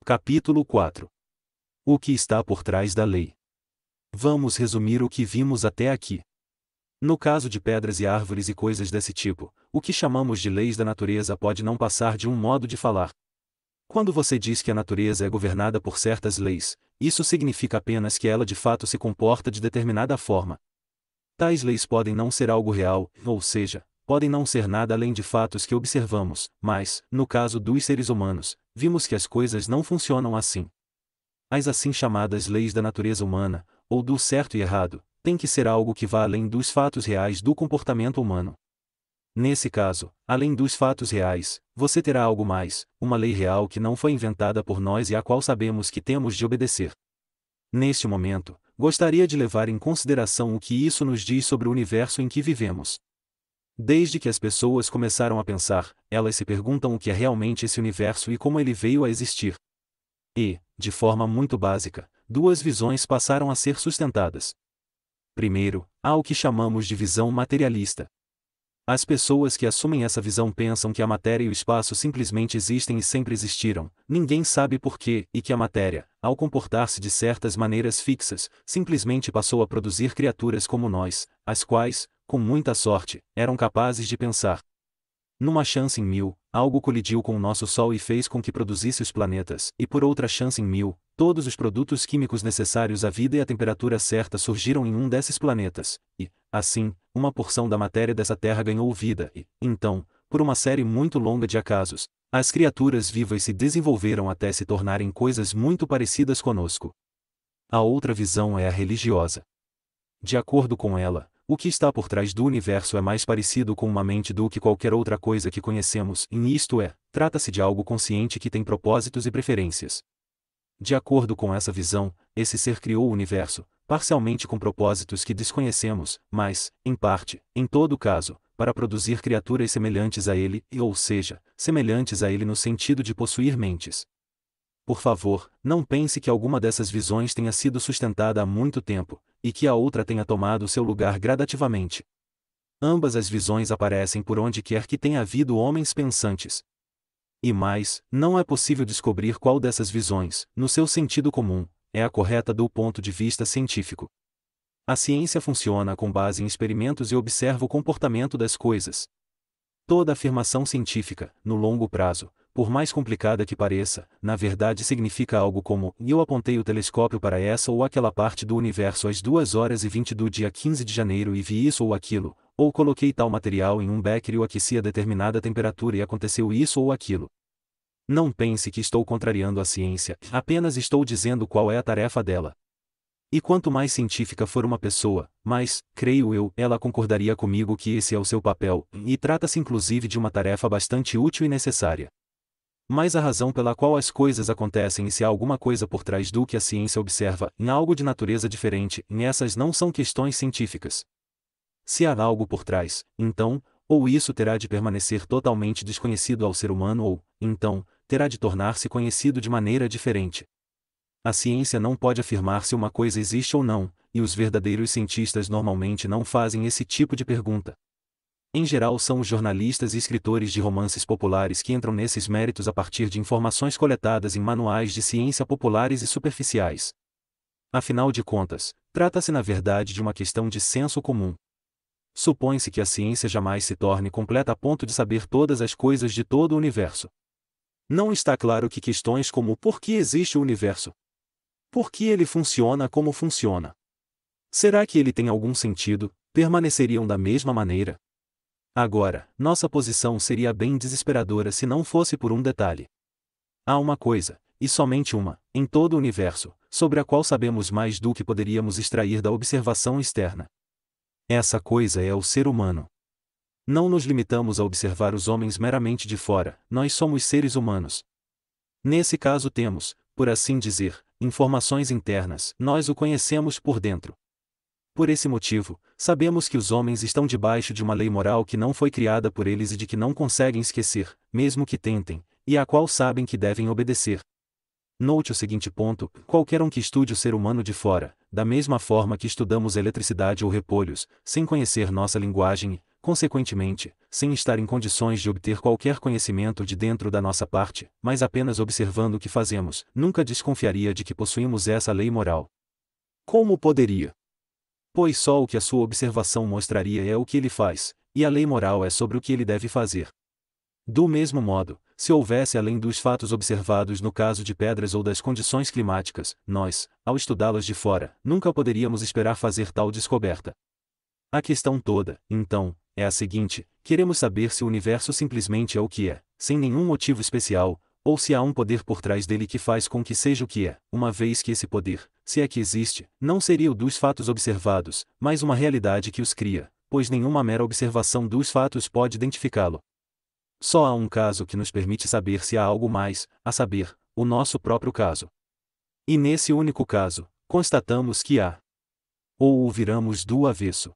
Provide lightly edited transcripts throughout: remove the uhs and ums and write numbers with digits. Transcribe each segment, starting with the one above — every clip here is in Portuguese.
Capítulo 4. O que está por trás da lei? Vamos resumir o que vimos até aqui. No caso de pedras e árvores e coisas desse tipo, o que chamamos de leis da natureza pode não passar de um modo de falar. Quando você diz que a natureza é governada por certas leis, isso significa apenas que ela de fato se comporta de determinada forma. Tais leis podem não ser algo real, ou seja, podem não ser nada além de fatos que observamos, mas, no caso dos seres humanos, vimos que as coisas não funcionam assim. As assim chamadas leis da natureza humana, ou do certo e errado, têm que ser algo que vá além dos fatos reais do comportamento humano. Nesse caso, além dos fatos reais, você terá algo mais, uma lei real que não foi inventada por nós e a qual sabemos que temos de obedecer. Neste momento, gostaria de levar em consideração o que isso nos diz sobre o universo em que vivemos. Desde que as pessoas começaram a pensar, elas se perguntam o que é realmente esse universo e como ele veio a existir. E, de forma muito básica, duas visões passaram a ser sustentadas. Primeiro, há o que chamamos de visão materialista. As pessoas que assumem essa visão pensam que a matéria e o espaço simplesmente existem e sempre existiram, ninguém sabe porquê, e que a matéria, ao comportar-se de certas maneiras fixas, simplesmente passou a produzir criaturas como nós, as quais, com muita sorte, eram capazes de pensar. Numa chance em 1000, algo colidiu com o nosso Sol e fez com que produzisse os planetas, e por outra chance em 1000, todos os produtos químicos necessários à vida e a temperatura certa surgiram em um desses planetas, e, assim, uma porção da matéria dessa Terra ganhou vida e, então, por uma série muito longa de acasos, as criaturas vivas se desenvolveram até se tornarem coisas muito parecidas conosco. A outra visão é a religiosa. De acordo com ela, o que está por trás do universo é mais parecido com uma mente do que qualquer outra coisa que conhecemos, e isto é, trata-se de algo consciente que tem propósitos e preferências. De acordo com essa visão, esse ser criou o universo, parcialmente com propósitos que desconhecemos, mas, em parte, em todo caso, para produzir criaturas semelhantes a ele, ou seja, semelhantes a ele no sentido de possuir mentes. Por favor, não pense que alguma dessas visões tenha sido sustentada há muito tempo, e que a outra tenha tomado seu lugar gradativamente. Ambas as visões aparecem por onde quer que tenha havido homens pensantes. E mais, não é possível descobrir qual dessas visões, no seu sentido comum, é a correta do ponto de vista científico. A ciência funciona com base em experimentos e observa o comportamento das coisas. Toda afirmação científica, no longo prazo, por mais complicada que pareça, na verdade significa algo como: eu apontei o telescópio para essa ou aquela parte do universo às 2h20 do dia 15 de janeiro e vi isso ou aquilo, ou coloquei tal material em um becker e o aqueci a determinada temperatura e aconteceu isso ou aquilo. Não pense que estou contrariando a ciência, apenas estou dizendo qual é a tarefa dela. E quanto mais científica for uma pessoa, mais, creio eu, ela concordaria comigo que esse é o seu papel, e trata-se inclusive de uma tarefa bastante útil e necessária. Mas a razão pela qual as coisas acontecem e se há alguma coisa por trás do que a ciência observa, em algo de natureza diferente, essas não são questões científicas. Se há algo por trás, então, ou isso terá de permanecer totalmente desconhecido ao ser humano ou, então, terá de tornar-se conhecido de maneira diferente. A ciência não pode afirmar se uma coisa existe ou não, e os verdadeiros cientistas normalmente não fazem esse tipo de pergunta. Em geral são os jornalistas e escritores de romances populares que entram nesses méritos a partir de informações coletadas em manuais de ciência populares e superficiais. Afinal de contas, trata-se na verdade de uma questão de senso comum. Supõe-se que a ciência jamais se torne completa a ponto de saber todas as coisas de todo o universo. Não está claro que questões como por que existe o universo? Por que ele funciona como funciona? Será que ele tem algum sentido, permaneceriam da mesma maneira? Agora, nossa posição seria bem desesperadora se não fosse por um detalhe. Há uma coisa, e somente uma, em todo o universo, sobre a qual sabemos mais do que poderíamos extrair da observação externa. Essa coisa é o ser humano. Não nos limitamos a observar os homens meramente de fora, nós somos seres humanos. Nesse caso temos, por assim dizer, informações internas, nós o conhecemos por dentro. Por esse motivo, sabemos que os homens estão debaixo de uma lei moral que não foi criada por eles e de que não conseguem esquecer, mesmo que tentem, e à qual sabem que devem obedecer. Note o seguinte ponto: qualquer um que estude o ser humano de fora, da mesma forma que estudamos eletricidade ou repolhos, sem conhecer nossa linguagem, consequentemente, sem estar em condições de obter qualquer conhecimento de dentro da nossa parte, mas apenas observando o que fazemos, nunca desconfiaria de que possuímos essa lei moral. Como poderia? Pois só o que a sua observação mostraria é o que ele faz, e a lei moral é sobre o que ele deve fazer. Do mesmo modo, se houvesse além dos fatos observados no caso de pedras ou das condições climáticas, nós, ao estudá-las de fora, nunca poderíamos esperar fazer tal descoberta. A questão toda, então, é a seguinte: queremos saber se o universo simplesmente é o que é, sem nenhum motivo especial, ou se há um poder por trás dele que faz com que seja o que é, uma vez que esse poder, se é que existe, não seria o dos fatos observados, mas uma realidade que os cria, pois nenhuma mera observação dos fatos pode identificá-lo. Só há um caso que nos permite saber se há algo mais, a saber, o nosso próprio caso. E nesse único caso, constatamos que há. Ou o viramos do avesso.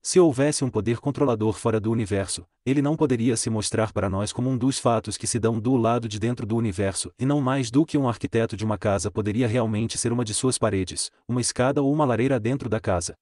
Se houvesse um poder controlador fora do universo, ele não poderia se mostrar para nós como um dos fatos que se dão do lado de dentro do universo, e não mais do que um arquiteto de uma casa poderia realmente ser uma de suas paredes, uma escada ou uma lareira dentro da casa.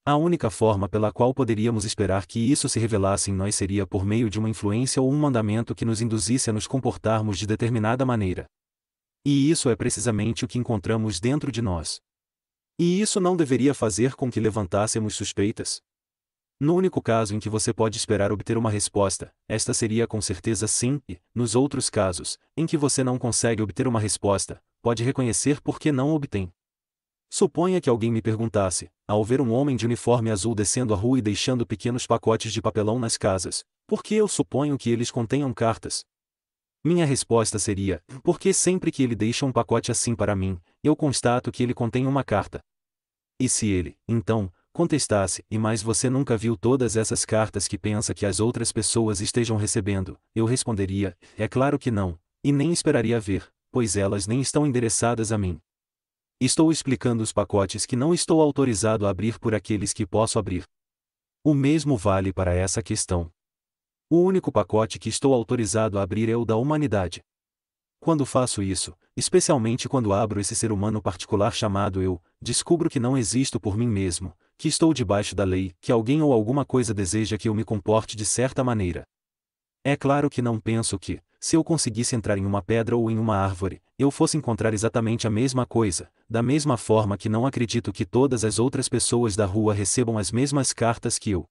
A única forma pela qual poderíamos esperar que isso se revelasse em nós seria por meio de uma influência ou um mandamento que nos induzisse a nos comportarmos de determinada maneira. E isso é precisamente o que encontramos dentro de nós. E isso não deveria fazer com que levantássemos suspeitas? No único caso em que você pode esperar obter uma resposta, esta seria com certeza sim, e, nos outros casos, em que você não consegue obter uma resposta, pode reconhecer por que não obtém. Suponha que alguém me perguntasse, ao ver um homem de uniforme azul descendo a rua e deixando pequenos pacotes de papelão nas casas, por que eu suponho que eles contenham cartas? Minha resposta seria, porque sempre que ele deixa um pacote assim para mim, eu constato que ele contém uma carta. E se ele, então, contestasse, e mais você nunca viu todas essas cartas que pensa que as outras pessoas estejam recebendo, eu responderia, é claro que não, e nem esperaria ver, pois elas nem estão endereçadas a mim. Estou explicando os pacotes que não estou autorizado a abrir por aqueles que posso abrir. O mesmo vale para essa questão. O único pacote que estou autorizado a abrir é o da humanidade. Quando faço isso, especialmente quando abro esse ser humano particular chamado eu, descubro que não existo por mim mesmo, que estou debaixo da lei, que alguém ou alguma coisa deseja que eu me comporte de certa maneira. É claro que não penso que, se eu conseguisse entrar em uma pedra ou em uma árvore, eu fosse encontrar exatamente a mesma coisa, da mesma forma que não acredito que todas as outras pessoas da rua recebam as mesmas cartas que eu.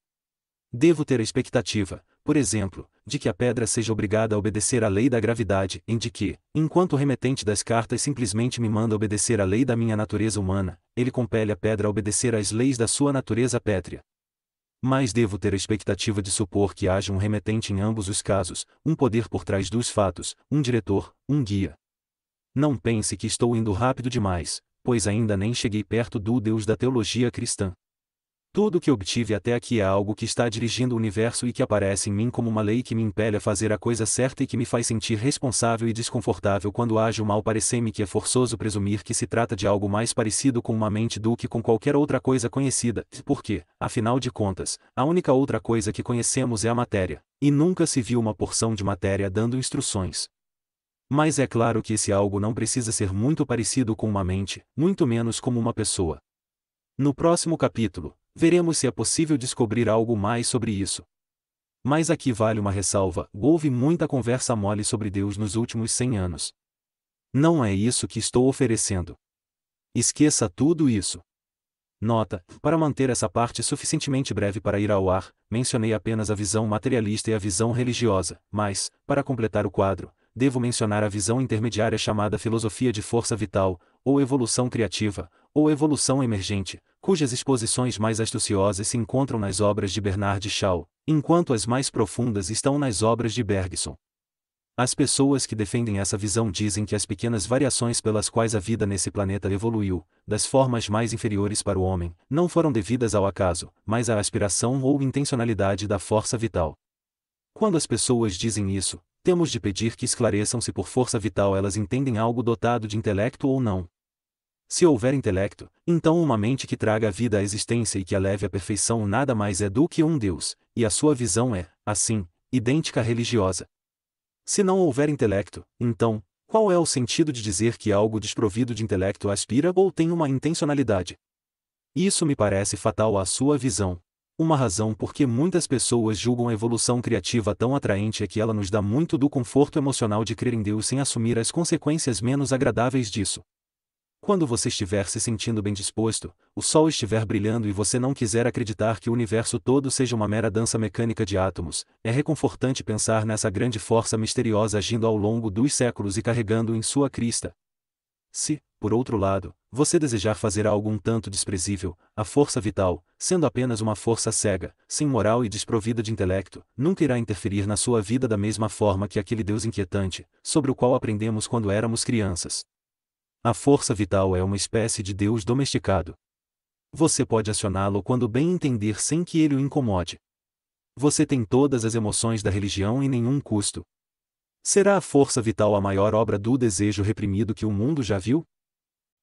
Devo ter a expectativa, por exemplo, de que a pedra seja obrigada a obedecer à lei da gravidade, em de que, enquanto o remetente das cartas simplesmente me manda obedecer à lei da minha natureza humana, ele compele a pedra a obedecer às leis da sua natureza pétrea. Mas devo ter a expectativa de supor que haja um remetente em ambos os casos, um poder por trás dos fatos, um diretor, um guia. Não pense que estou indo rápido demais, pois ainda nem cheguei perto do Deus da teologia cristã. Tudo o que obtive até aqui é algo que está dirigindo o universo e que aparece em mim como uma lei que me impele a fazer a coisa certa e que me faz sentir responsável e desconfortável quando age o mal. Parece-me que é forçoso presumir que se trata de algo mais parecido com uma mente do que com qualquer outra coisa conhecida, porque, afinal de contas, a única outra coisa que conhecemos é a matéria, e nunca se viu uma porção de matéria dando instruções. Mas é claro que esse algo não precisa ser muito parecido com uma mente, muito menos como uma pessoa. No próximo capítulo, veremos se é possível descobrir algo mais sobre isso. Mas aqui vale uma ressalva: houve muita conversa mole sobre Deus nos últimos 100 anos. Não é isso que estou oferecendo. Esqueça tudo isso. Nota: para manter essa parte suficientemente breve para ir ao ar, mencionei apenas a visão materialista e a visão religiosa, mas, para completar o quadro, devo mencionar a visão intermediária chamada filosofia de força vital, ou evolução criativa, ou evolução emergente, cujas exposições mais astuciosas se encontram nas obras de Bernard Shaw, enquanto as mais profundas estão nas obras de Bergson. As pessoas que defendem essa visão dizem que as pequenas variações pelas quais a vida nesse planeta evoluiu, das formas mais inferiores para o homem, não foram devidas ao acaso, mas à aspiração ou intencionalidade da força vital. Quando as pessoas dizem isso, temos de pedir que esclareçam se por força vital elas entendem algo dotado de intelecto ou não. Se houver intelecto, então uma mente que traga a vida à existência e que a leve à perfeição nada mais é do que um Deus, e a sua visão é, assim, idêntica à religiosa. Se não houver intelecto, então, qual é o sentido de dizer que algo desprovido de intelecto aspira ou tem uma intencionalidade? Isso me parece fatal à sua visão. Uma razão por que muitas pessoas julgam a evolução criativa tão atraente é que ela nos dá muito do conforto emocional de crer em Deus sem assumir as consequências menos agradáveis disso. Quando você estiver se sentindo bem disposto, o sol estiver brilhando e você não quiser acreditar que o universo todo seja uma mera dança mecânica de átomos, é reconfortante pensar nessa grande força misteriosa agindo ao longo dos séculos e carregando em sua crista. Se, por outro lado, você desejar fazer algo um tanto desprezível, a força vital, sendo apenas uma força cega, sem moral e desprovida de intelecto, nunca irá interferir na sua vida da mesma forma que aquele Deus inquietante, sobre o qual aprendemos quando éramos crianças. A força vital é uma espécie de Deus domesticado. Você pode acioná-lo quando bem entender sem que ele o incomode. Você tem todas as emoções da religião e nenhum custo. Será a força vital a maior obra do desejo reprimido que o mundo já viu?